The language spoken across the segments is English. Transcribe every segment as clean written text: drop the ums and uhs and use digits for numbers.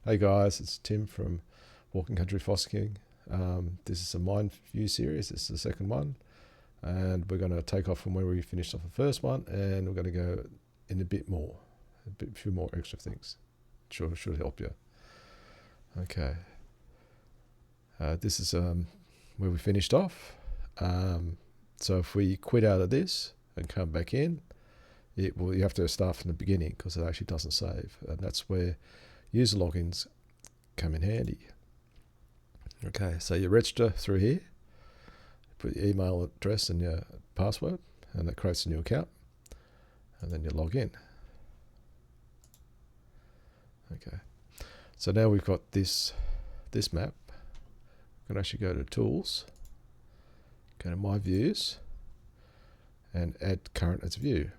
Hey guys, it's Tim from Walking Country Fossicking. This is a Minview series. This is the second one, and we're going to take off from where we finished off the first one, and we're going to go in a bit more, a few more extra things. Sure, should help you. Okay. This is where we finished off. So if we quit out of this and come back in, you have to start from the beginning because it actually doesn't save, and that's where user logins come in handy. Okay, so you register through here, put your email address and your password, and that creates a new account, and then you log in. Okay, so now we've got this map. We can actually go to Tools, go to My Views, and add current as view.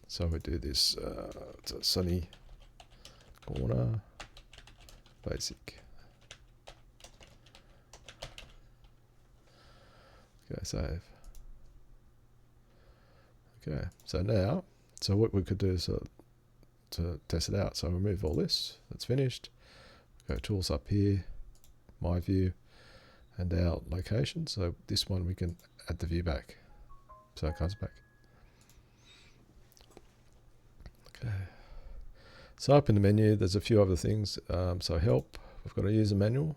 So we do this it's a sunny corner, basic. Okay, save. Okay, so now, so what we could do is to test it out. So remove all this, that's finished. Go Tools up here, My View, and our location. So this one we can add the view back. So it comes back. Okay. So up in the menu, there's a few other things. So help, we've got a user manual.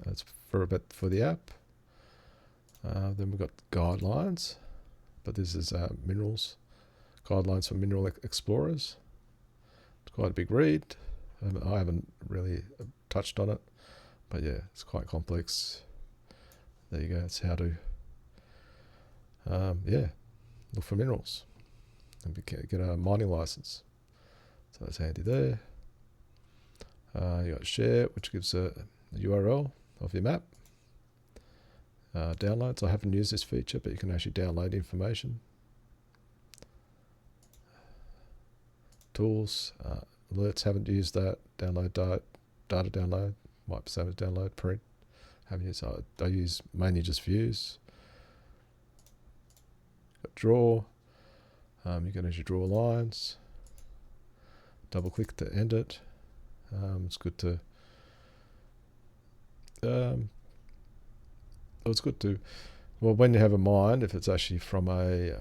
That's for the app. Then we've got guidelines, but this is minerals, guidelines for mineral explorers. It's quite a big read. I haven't really touched on it, but yeah, it's quite complex. There you go. It's how to, look for minerals and get a mining license. So that's handy there. You got share, which gives a URL of your map. Downloads, I haven't used this feature, but you can actually download information. Tools, alerts, haven't used that. Download data download, might be same as download, print. Haven't used, I use mainly just views. Got draw, you can actually draw lines. Double click to end it. It's good to well, when you have a mine, if it's actually from a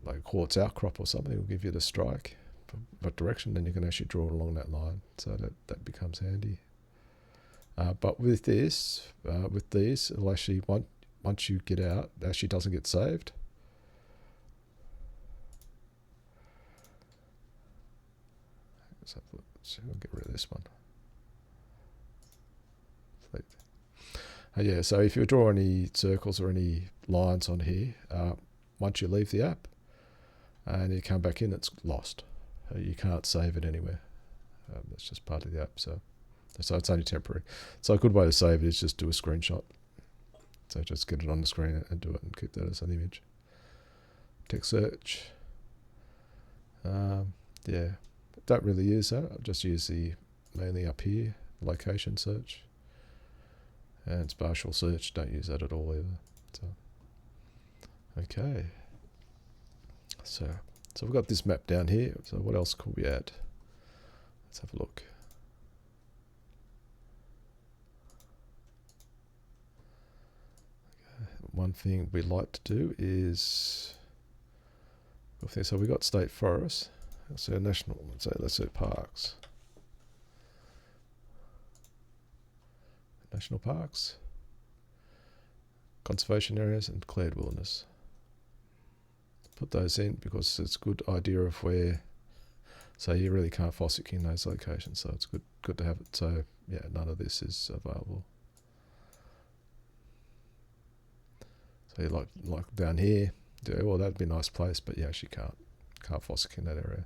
like quartz outcrop or something, it'll give you the strike, what direction, then you can actually draw along that line. So that becomes handy. But with these, it'll actually, once you get out, it actually doesn't get saved. So we'll get rid of this one. Yeah, so if you draw any circles or any lines on here, once you leave the app and you come back in, it's lost. You can't save it anywhere. That's just part of the app, so it's only temporary. So a good way to save it is just do a screenshot. So just get it on the screen and do it and keep that as an image. Text search. Yeah, don't really use that. I just use the mainly up here, location search. And spatial search, don't use that at all either. So, okay. So we've got this map down here. So what else could we add? Let's have a look. Okay. One thing we like to do is, so we got state forests. So national, let's say parks. National parks, conservation areas, and cleared wilderness. Put those in because it's a good idea of where, so you really can't fossick in those locations, so it's good to have it. So yeah, none of this is available. So you like down here, well, that'd be a nice place, but you actually can't fossick in that area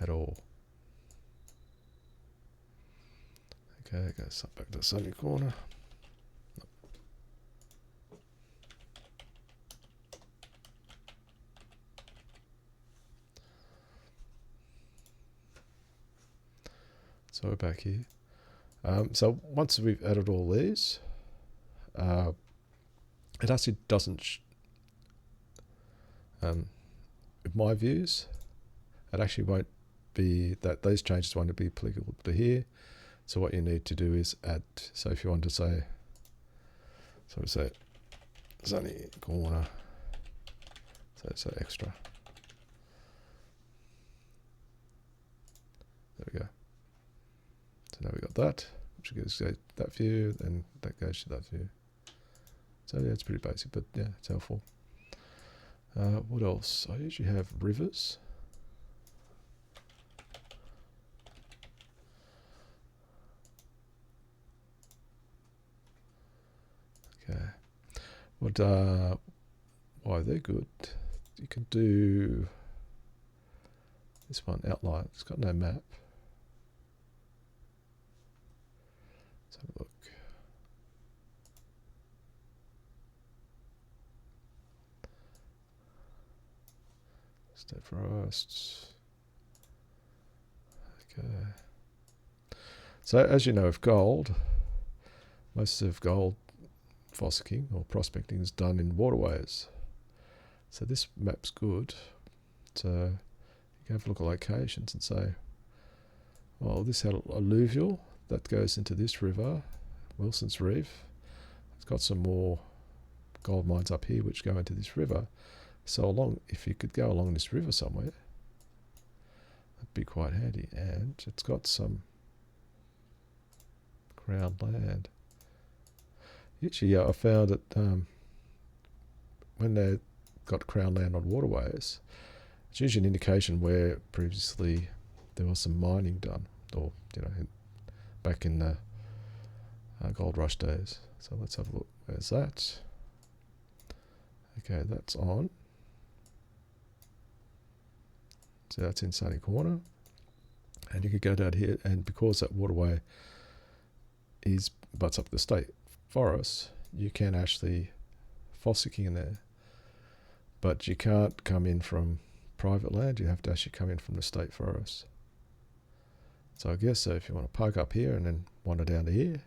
at all. Okay, go back to the sunny corner. So we're back here. So once we've added all these, it actually doesn't, with my views, it actually won't be that those changes want to be applicable to here. So what you need to do is add. So if you want to say, so we say sunny corner, so extra. There we go. So now we got that, which goes to that view, and that goes to that view. So yeah, it's pretty basic, but yeah, it's helpful. What else? I usually have rivers. Okay. Why they're good? You can do this one, outline. It's got no map. Let's have a look. State forests. Okay. So as you know, with gold, most of gold fossicking or prospecting is done in waterways. So this map's good. So you can have a look at locations and say, well, this had alluvial that goes into this river, Wilson's Reef. It's got some more gold mines up here which go into this river. So if you could go along this river somewhere, that'd be quite handy. And it's got some crown land. Usually, I found that when they've got crown land on waterways, it's usually an indication where previously there was some mining done, or back in the gold rush days. So let's have a look. Where's that? Okay, that's on. So that's in Sunny Corner, and you could go down here, and because that waterway butts up the state forest, you can actually fossicking in there, but you can't come in from private land. You have to actually come in from the state forest. So I guess if you want to park up here and then wander down to here,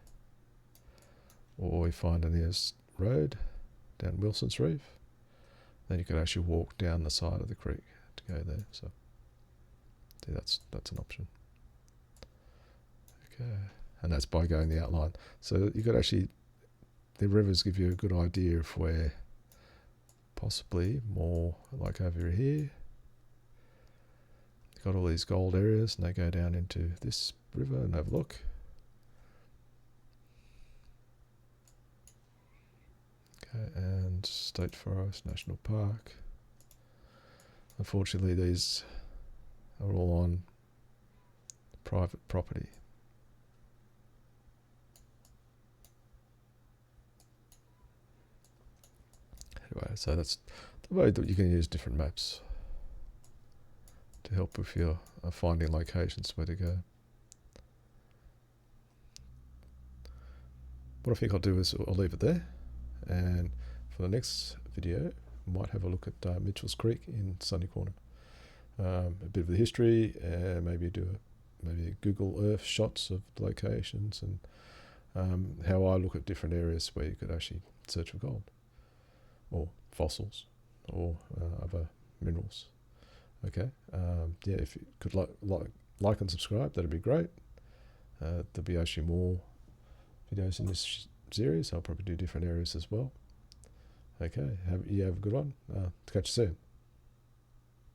or you find the nearest road down Wilson's Reef, then you could actually walk down the side of the creek to go there. So see, that's an option. Okay, and that's by going the outline. So you could actually, the rivers give you a good idea of where possibly more, like over here, you've got all these gold areas and they go down into this river, and have a look. Okay, and State Forest, National Park. Unfortunately, these are all on private property. Anyway, so that's the way that you can use different maps to help with your finding locations where to go. What I think I'll do is I'll leave it there, and for the next video I might have a look at Mitchell's Creek in Sunny Corner. A bit of the history, and maybe do maybe Google Earth shots of locations, and how I look at different areas where you could actually search for gold or fossils or other minerals. Okay, yeah, if you could like and subscribe, that'd be great. There'll be actually more videos in this series. I'll probably do different areas as well. Okay, you have a good one. Catch you soon.